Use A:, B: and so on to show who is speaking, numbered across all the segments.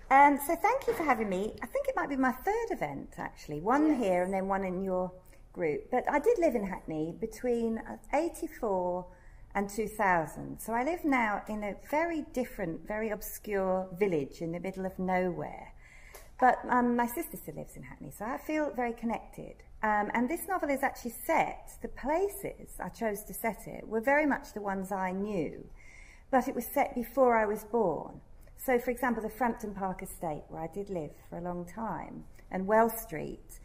A: So thank you for having me. I think it might be my third event, actually. One here and then one in your group. But I did live in Hackney between 84 and 2000. So I live now in a very different, very obscure village in the middle of nowhere. But my sister still lives in Hackney, so I feel very connected. And this novel is actually set, the places I chose to set it were very much the ones I knew, but it was set before I was born. So, for example, the Frampton Park estate, where I did live for a long time, and Well Street.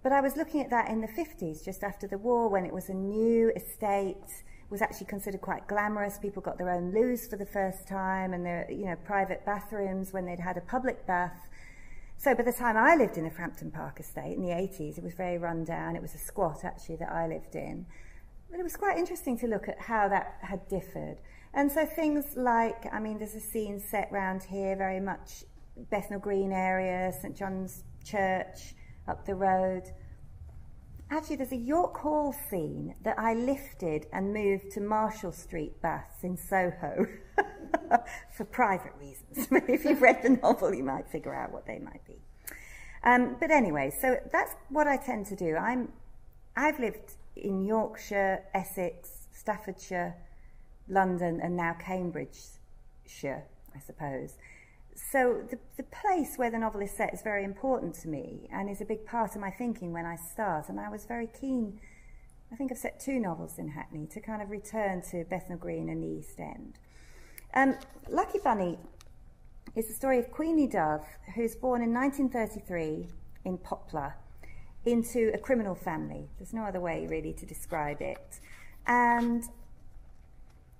A: But I was looking at that in the 50s, just after the war, when it was a new estate, was actually considered quite glamorous. People got their own loos for the first time, and their, private bathrooms when they'd had a public bath. So by the time I lived in the Frampton Park estate in the 80s, it was very run down. It was a squat, actually, that I lived in. But it was quite interesting to look at how that had differed. And so things like, there's a scene set round here, very much Bethnal Green area, St John's Church, up the road. Actually, there's a York Hall scene that I lifted and moved to Marshall Street Baths in Soho for private reasons. If you've read the novel, you might figure out what they might be. But anyway, so that's what I tend to do. I've lived in Yorkshire, Essex, Staffordshire, London, and now Cambridgeshire, I suppose. So the place where the novel is set is very important to me and is a big part of my thinking when I start. And I was very keen, I think I've set 2 novels in Hackney, to kind of return to Bethnal Green and the East End. Lucky Bunny is the story of Queenie Dove, who's born in 1933 in Poplar into a criminal family. There's no other way really to describe it. And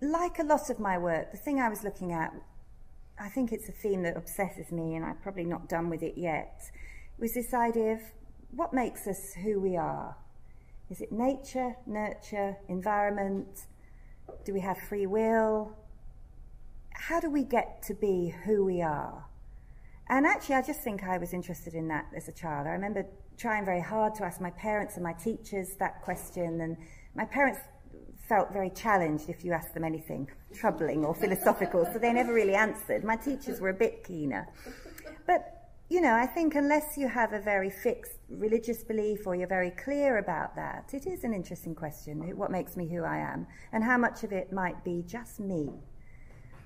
A: like a lot of my work, the thing I was looking at, I think it's a theme that obsesses me, and I'm probably not done with it yet, was this idea of what makes us who we are. Is it nature, nurture, environment? Do we have free will? How do we get to be who we are? And actually, I just think I was interested in that as a child. I remember trying very hard to ask my parents and my teachers that question, and my parents felt very challenged if you asked them anything troubling or philosophical, so they never really answered. My teachers were a bit keener. But, I think unless you have a very fixed religious belief or you're very clear about that, it is an interesting question, what makes me who I am, and how much of it might be just me,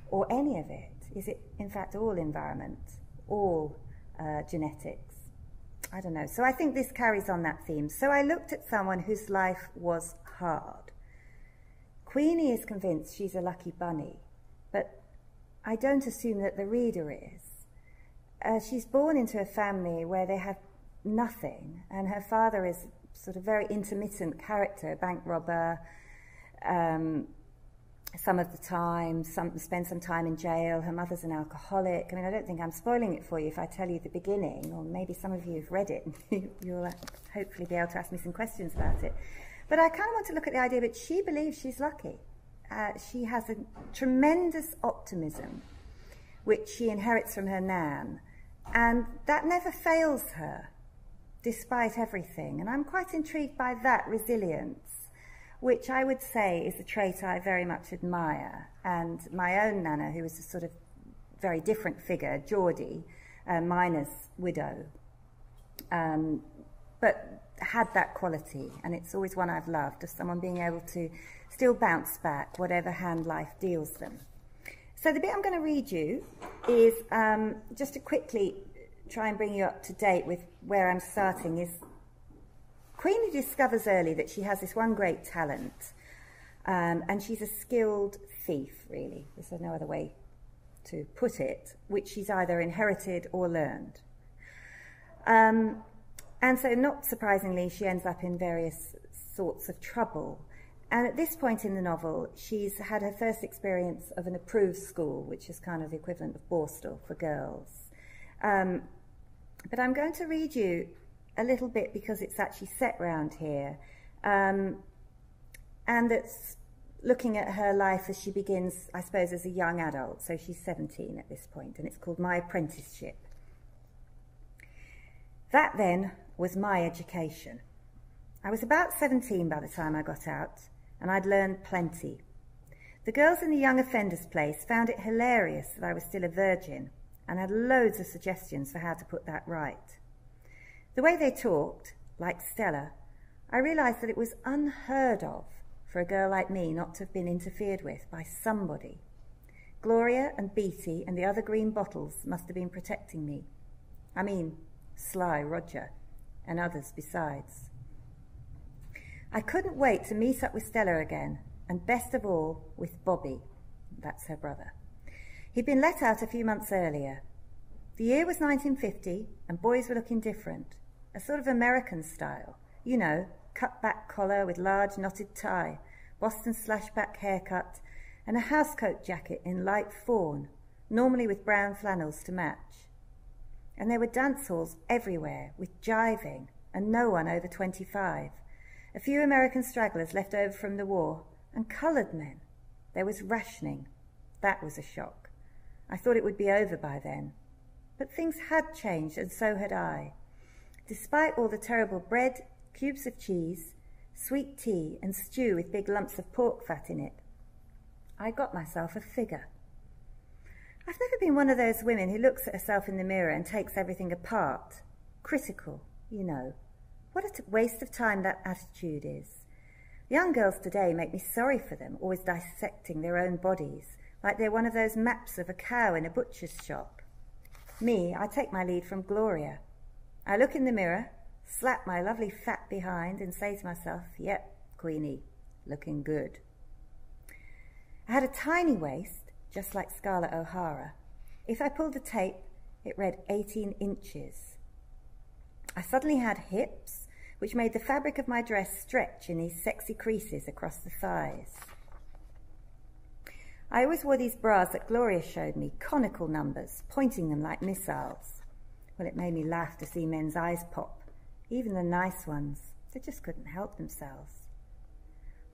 A: or any of it. Is it, in fact, all environment, all genetics? I don't know. So I think this carries on that theme. So I looked at someone whose life was hard. Queenie is convinced she's a lucky bunny, but I don't assume that the reader is. She's born into a family where they have nothing, and her father is sort of very intermittent character, bank robber, some of the time, spend some time in jail. Her mother's an alcoholic. I don't think I'm spoiling it for you if I tell you the beginning, or maybe some of you have read it. You'll hopefully be able to ask me some questions about it. But I kind of want to look at the idea that she believes she's lucky. She has a tremendous optimism, which she inherits from her nan, and that never fails her, despite everything. And I'm quite intrigued by that resilience, which I would say is a trait I very much admire. And my own nana, who was a sort of very different figure, Geordie, miner's widow, but had that quality, and it's always one I've loved, of someone being able to still bounce back whatever hand life deals them. So the bit I'm going to read you is, just to quickly try and bring you up to date with where I'm starting, is Queenie discovers early that she has this one great talent, and she's a skilled thief, really. There's no other way to put it, which she's either inherited or learned. And so, not surprisingly, she ends up in various sorts of trouble. And at this point in the novel, she's had her first experience of an approved school, which is kind of the equivalent of Borstal for girls. But I'm going to read you a little bit because it's actually set round here. And it's looking at her life as she begins, I suppose, as a young adult. So she's 17 at this point, and it's called My Apprenticeship. That, then, was my education. I was about 17 by the time I got out, and I'd learned plenty. The girls in the young offenders place found it hilarious that I was still a virgin, and had loads of suggestions for how to put that right. The way they talked, like Stella, I realised that it was unheard of for a girl like me not to have been interfered with by somebody. Gloria and Beatty and the other green bottles must have been protecting me. I mean, Sly Roger, and others besides. I couldn't wait to meet up with Stella again, and best of all, with Bobby. That's her brother. He'd been let out a few months earlier. The year was 1950, and boys were looking different, a sort of American style. You know, cut-back collar with large knotted tie, Boston slashback haircut, and a housecoat jacket in light fawn, normally with brown flannels to match. And there were dance halls everywhere, with jiving, and no one over 25. A few American stragglers left over from the war, and coloured men. There was rationing. That was a shock. I thought it would be over by then. But things had changed, and so had I. Despite all the terrible bread, cubes of cheese, sweet tea, and stew with big lumps of pork fat in it, I got myself a figure. I've never been one of those women who looks at herself in the mirror and takes everything apart. Critical, you know. What a waste of time that attitude is. Young girls today make me sorry for them, always dissecting their own bodies, like they're one of those maps of a cow in a butcher's shop. Me, I take my lead from Gloria. I look in the mirror, slap my lovely fat behind, and say to myself, yep, Queenie, looking good. I had a tiny waist, just like Scarlett O'Hara. If I pulled the tape, it read 18 inches. I suddenly had hips, which made the fabric of my dress stretch in these sexy creases across the thighs. I always wore these bras that Gloria showed me, conical numbers, pointing them like missiles. Well, it made me laugh to see men's eyes pop, even the nice ones. They just couldn't help themselves.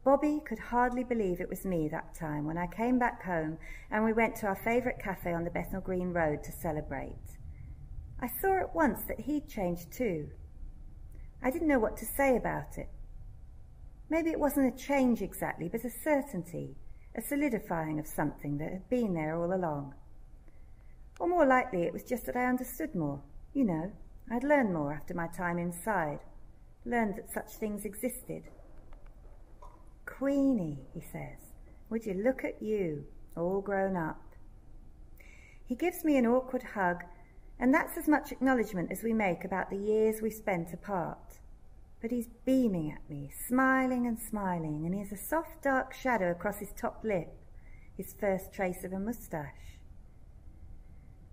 A: Bobby could hardly believe it was me that time when I came back home and we went to our favourite cafe on the Bethnal Green Road to celebrate. I saw at once that he'd changed too. I didn't know what to say about it. Maybe it wasn't a change exactly, but a certainty, a solidifying of something that had been there all along. Or more likely it was just that I understood more. You know, I'd learned more after my time inside, learned that such things existed. Queenie, he says, would you look at you, all grown up. He gives me an awkward hug, and that's as much acknowledgement as we make about the years we spent apart. But he's beaming at me, smiling and smiling, and he has a soft dark shadow across his top lip, his first trace of a moustache.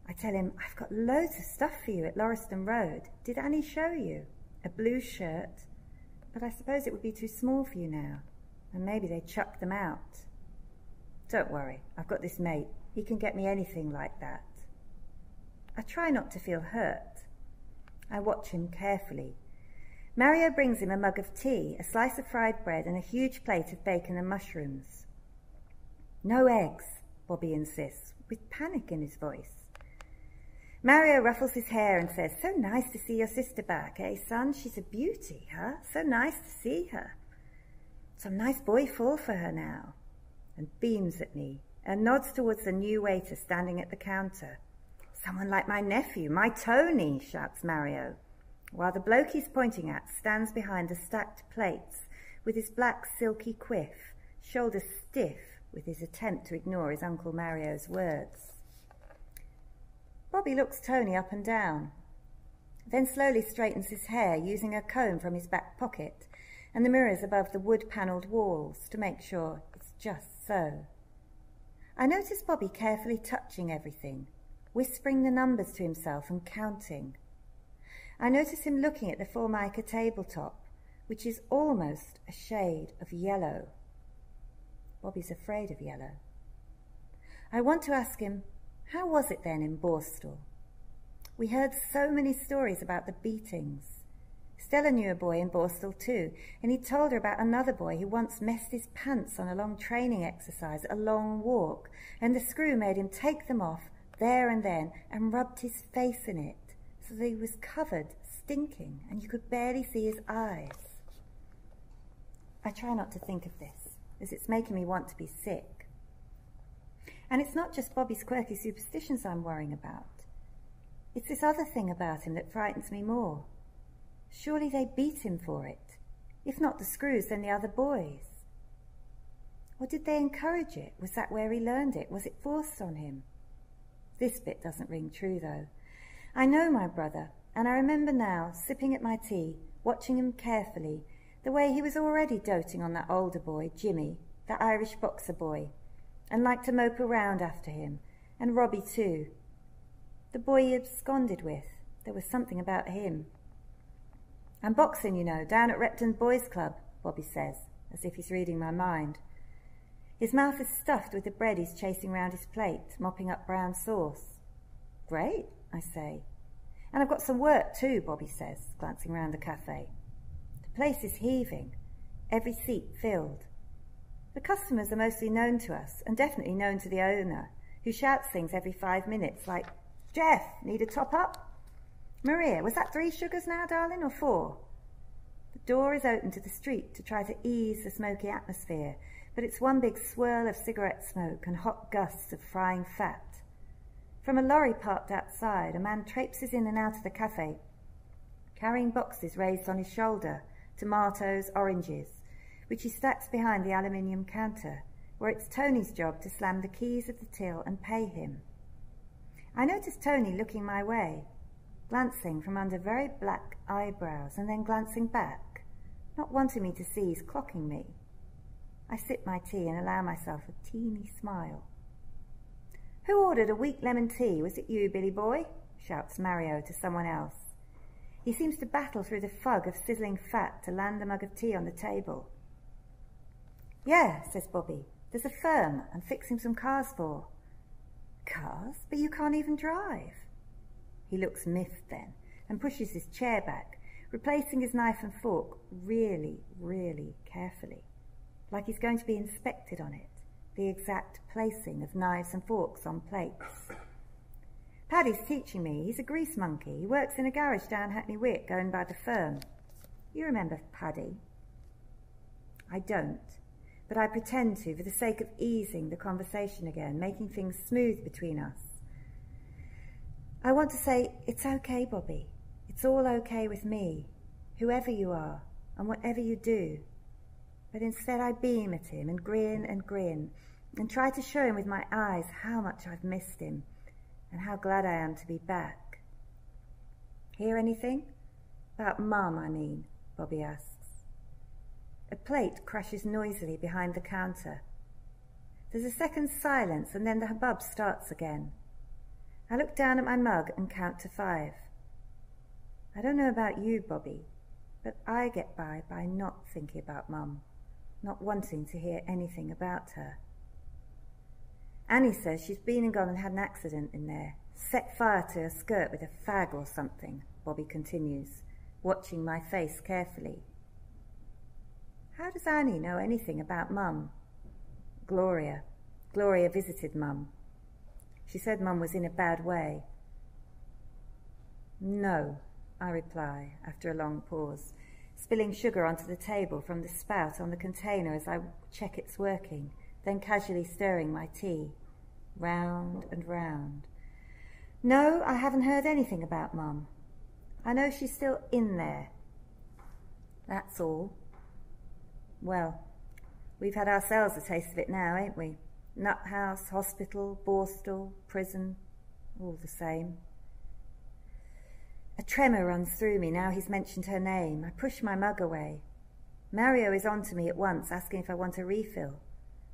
A: I tell him, I've got loads of stuff for you at Lauriston Road. Did Annie show you? A blue shirt. But I suppose it would be too small for you now, and maybe they chucked them out. Don't worry, I've got this mate. He can get me anything like that. I try not to feel hurt. I watch him carefully. Mario brings him a mug of tea, a slice of fried bread, and a huge plate of bacon and mushrooms. No eggs, Bobby insists, with panic in his voice. Mario ruffles his hair and says, so nice to see your sister back, eh, son? She's a beauty, huh? So nice to see her. Some nice boy fall for her now. And beams at me and nods towards the new waiter standing at the counter. Someone like my nephew, my Tony, shouts Mario, while the bloke he's pointing at stands behind the stacked plates with his black silky quiff, shoulders stiff with his attempt to ignore his Uncle Mario's words. Bobby looks Tony up and down, then slowly straightens his hair using a comb from his back pocket and the mirrors above the wood-panelled walls to make sure it's just so. I notice Bobby carefully touching everything, whispering the numbers to himself and counting. I notice him looking at the Formica tabletop, which is almost a shade of yellow. Bobby's afraid of yellow. I want to ask him, how was it then in Borstal? We heard so many stories about the beatings. Stella knew a boy in Borstal too, and he told her about another boy who once messed his pants on a long training exercise, a long walk, and the screw made him take them off there and then and rubbed his face in it, so that he was covered, stinking, and you could barely see his eyes. I try not to think of this, as it's making me want to be sick. And it's not just Bobby's quirky superstitions I'm worrying about. It's this other thing about him that frightens me more. Surely they beat him for it. If not the Screws, then the other boys. Or did they encourage it? Was that where he learned it? Was it forced on him? This bit doesn't ring true, though. I know my brother, and I remember now, sipping at my tea, watching him carefully, the way he was already doting on that older boy, Jimmy, that Irish boxer boy, and liked to mope around after him, and Robbie too. The boy he absconded with, there was something about him. I'm boxing, you know, down at Repton Boys' Club, Bobby says, as if he's reading my mind. His mouth is stuffed with the bread he's chasing round his plate, mopping up brown sauce. Great, I say. And I've got some work too, Bobby says, glancing round the cafe. The place is heaving, every seat filled. The customers are mostly known to us, and definitely known to the owner, who shouts things every 5 minutes like, Jeff, need a top up? Maria, was that 3 sugars now, darling, or 4? The door is open to the street to try to ease the smoky atmosphere, but it's one big swirl of cigarette smoke and hot gusts of frying fat. From a lorry parked outside, a man traipses in and out of the cafe, carrying boxes raised on his shoulder, tomatoes, oranges, which he stacks behind the aluminium counter, where it's Tony's job to slam the keys of the till and pay him. I notice Tony looking my way, glancing from under very black eyebrows and then glancing back, not wanting me to see he's clocking me. I sip my tea and allow myself a teeny smile. Who ordered a weak lemon tea? Was it you, Billy boy? Shouts Mario to someone else. He seems to battle through the fog of sizzling fat to land the mug of tea on the table. Yeah, says Bobby. There's a firm I'm fixing some cars for. Cars? But you can't even drive. He looks miffed then and pushes his chair back, replacing his knife and fork really, really carefully, like he's going to be inspected on it, the exact placing of knives and forks on plates. Paddy's teaching me. He's a grease monkey. He works in a garage down Hackney Wick, going by the firm. You remember Paddy? I don't, but I pretend to for the sake of easing the conversation again, making things smooth between us. I want to say, it's okay, Bobby. It's all okay with me, whoever you are, and whatever you do. But instead I beam at him and grin and try to show him with my eyes how much I've missed him and how glad I am to be back. Hear anything? About Mum, I mean, Bobby asks. A plate crashes noisily behind the counter. There's a second's silence and then the hubbub starts again. I look down at my mug and count to 5. I don't know about you, Bobby, but I get by not thinking about Mum, not wanting to hear anything about her. Annie says she's been and gone and had an accident in there, set fire to her skirt with a fag or something, Bobby continues, watching my face carefully. How does Annie know anything about Mum? Gloria visited Mum. She said Mum was in a bad way. No, I reply after a long pause, spilling sugar onto the table from the spout on the container as I check it's working, then casually stirring my tea, round and round. No, I haven't heard anything about Mum. I know she's still in there. That's all. Well, we've had ourselves a taste of it now, ain't we? Nut house, hospital, Borstal, prison, all the same. A tremor runs through me now he's mentioned her name. I push my mug away. Mario is on to me at once, asking if I want a refill,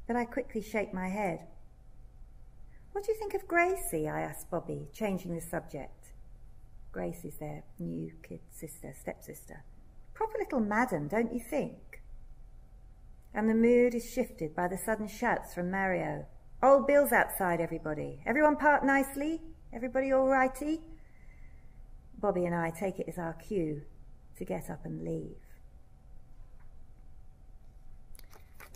A: but I quickly shake my head. What do you think of Gracie? I ask Bobby, changing the subject. Gracie's their new kid sister, stepsister. Proper little madam, don't you think? And the mood is shifted by the sudden shouts from Mario. Old Bill's outside, everybody. Everyone parked nicely? Everybody all righty? Bobby and I take it as our cue to get up and leave.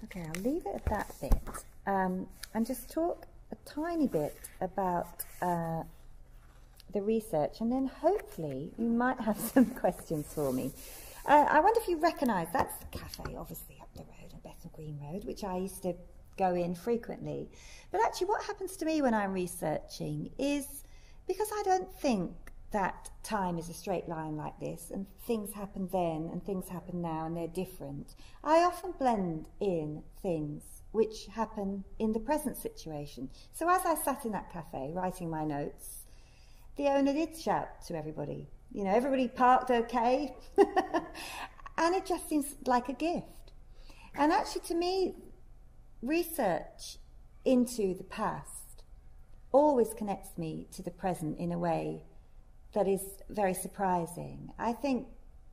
A: Okay, I'll leave it at that bit and just talk a tiny bit about the research, and then hopefully you might have some questions for me. I wonder if you recognise that's the cafe, obviously, up the road on Bethnal Green Road, which I used to go in frequently. But actually what happens to me when I'm researching is, because I don't think that time is a straight line like this, and things happen then and things happen now and they're different, I often blend in things which happen in the present situation. So as I sat in that cafe writing my notes, the owner did shout to everybody, you know, everybody parked okay, and it just seems like a gift. And actually, to me, research into the past always connects me to the present in a way that is very surprising. I think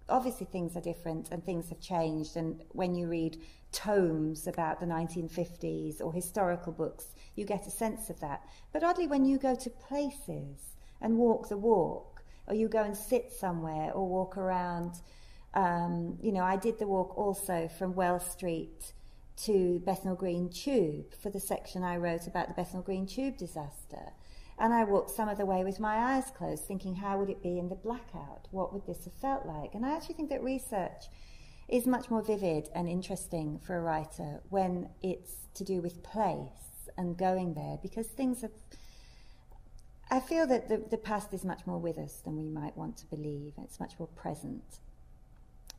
A: obviously things are different and things have changed, and when you read tomes about the 1950s or historical books, you get a sense of that. But oddly, when you go to places and walk the walk, or you go and sit somewhere or walk around, you know, I did the walk also from Wells Street to Bethnal Green Tube for the section I wrote about the Bethnal Green Tube disaster. And I walked some of the way with my eyes closed, thinking, how would it be in the blackout? What would this have felt like? And I actually think that research is much more vivid and interesting for a writer when it's to do with place and going there, because things have... I feel that the past is much more with us than we might want to believe. It's much more present.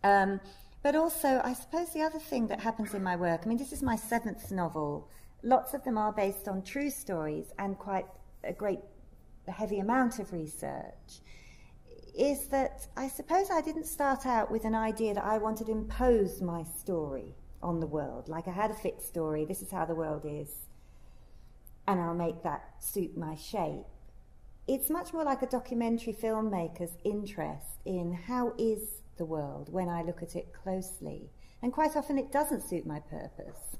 A: But also, I suppose the other thing that happens in my work, I mean, this is my 7th novel. Lots of them are based on true stories and quite a heavy amount of research, is that I suppose I didn't start out with an idea that I wanted to impose my story on the world. Like I had a fixed story, this is how the world is, and I'll make that suit my shape. It's much more like a documentary filmmaker's interest in how is the world when I look at it closely. And quite often it doesn't suit my purpose,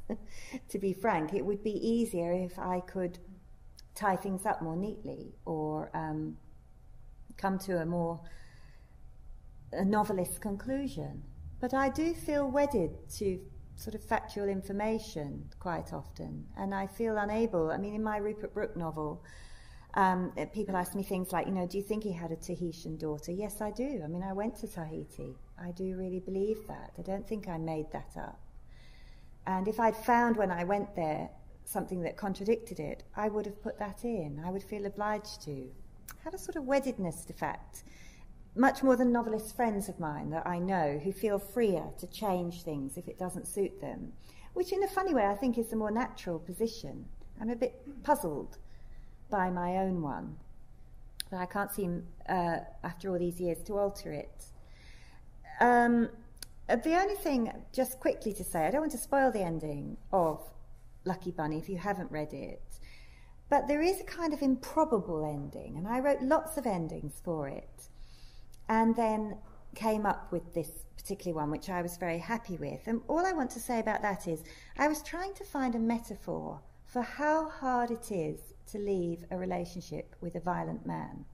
A: to be frank. It would be easier if I could tie things up more neatly, or come to a novelist conclusion. But I do feel wedded to sort of factual information quite often, and I feel unable. I mean, in my Rupert Brooke novel, people ask me things like, you know, do you think he had a Tahitian daughter? Yes, I do. I mean, I went to Tahiti. I do really believe that. I don't think I made that up. And if I'd found when I went there something that contradicted it, I would have put that in. I would feel obliged to. I had a sort of weddedness to fact, much more than novelist friends of mine that I know who feel freer to change things if it doesn't suit them, which in a funny way I think is the more natural position. I'm a bit puzzled by my own one, but I can't seem, after all these years, to alter it. The only thing, just quickly to say, I don't want to spoil the ending of Lucky Bunny if you haven't read it, but there is a kind of improbable ending, and I wrote lots of endings for it, and then came up with this particular one, which I was very happy with. And all I want to say about that is I was trying to find a metaphor for how hard it is to leave a relationship with a violent man.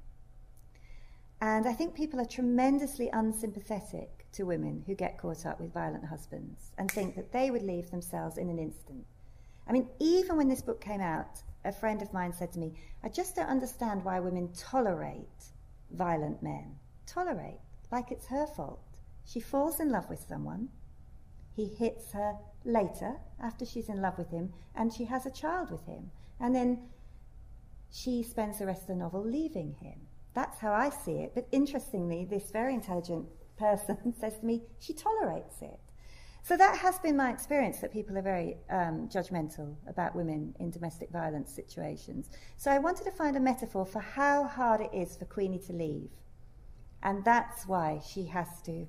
A: And I think people are tremendously unsympathetic to women who get caught up with violent husbands and think that they would leave themselves in an instant. I mean, even when this book came out, a friend of mine said to me, I just don't understand why women tolerate violent men. Tolerate, like it's her fault. She falls in love with someone, he hits her later, after she's in love with him, and she has a child with him. And then she spends the rest of the novel leaving him. That's how I see it. But interestingly, this very intelligent person says to me, she tolerates it. So that has been my experience, that people are very judgmental about women in domestic violence situations. So I wanted to find a metaphor for how hard it is for Queenie to leave. And that's why she has to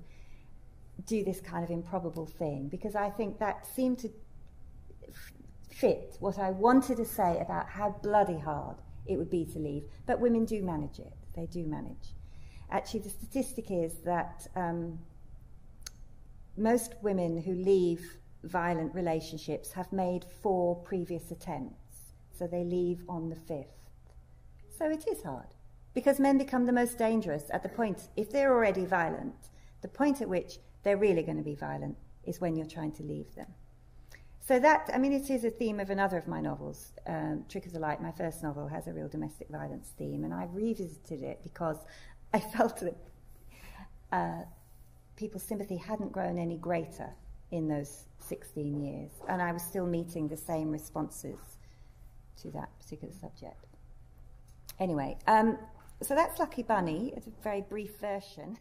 A: do this kind of improbable thing, because I think that seemed to fit what I wanted to say about how bloody hard it would be to leave. But women do manage it. They do manage. Actually, the statistic is that most women who leave violent relationships have made 4 previous attempts. So they leave on the 5th. So it is hard, because men become the most dangerous at the point, if they're already violent, the point at which they're really going to be violent is when you're trying to leave them. So that, I mean, it is a theme of another of my novels. Trick of the Light, my first novel, has a real domestic violence theme, and I've revisited it because I felt that people's sympathy hadn't grown any greater in those 16 years, and I was still meeting the same responses to that particular subject. Anyway, So that's Lucky Bunny. It's a very brief version.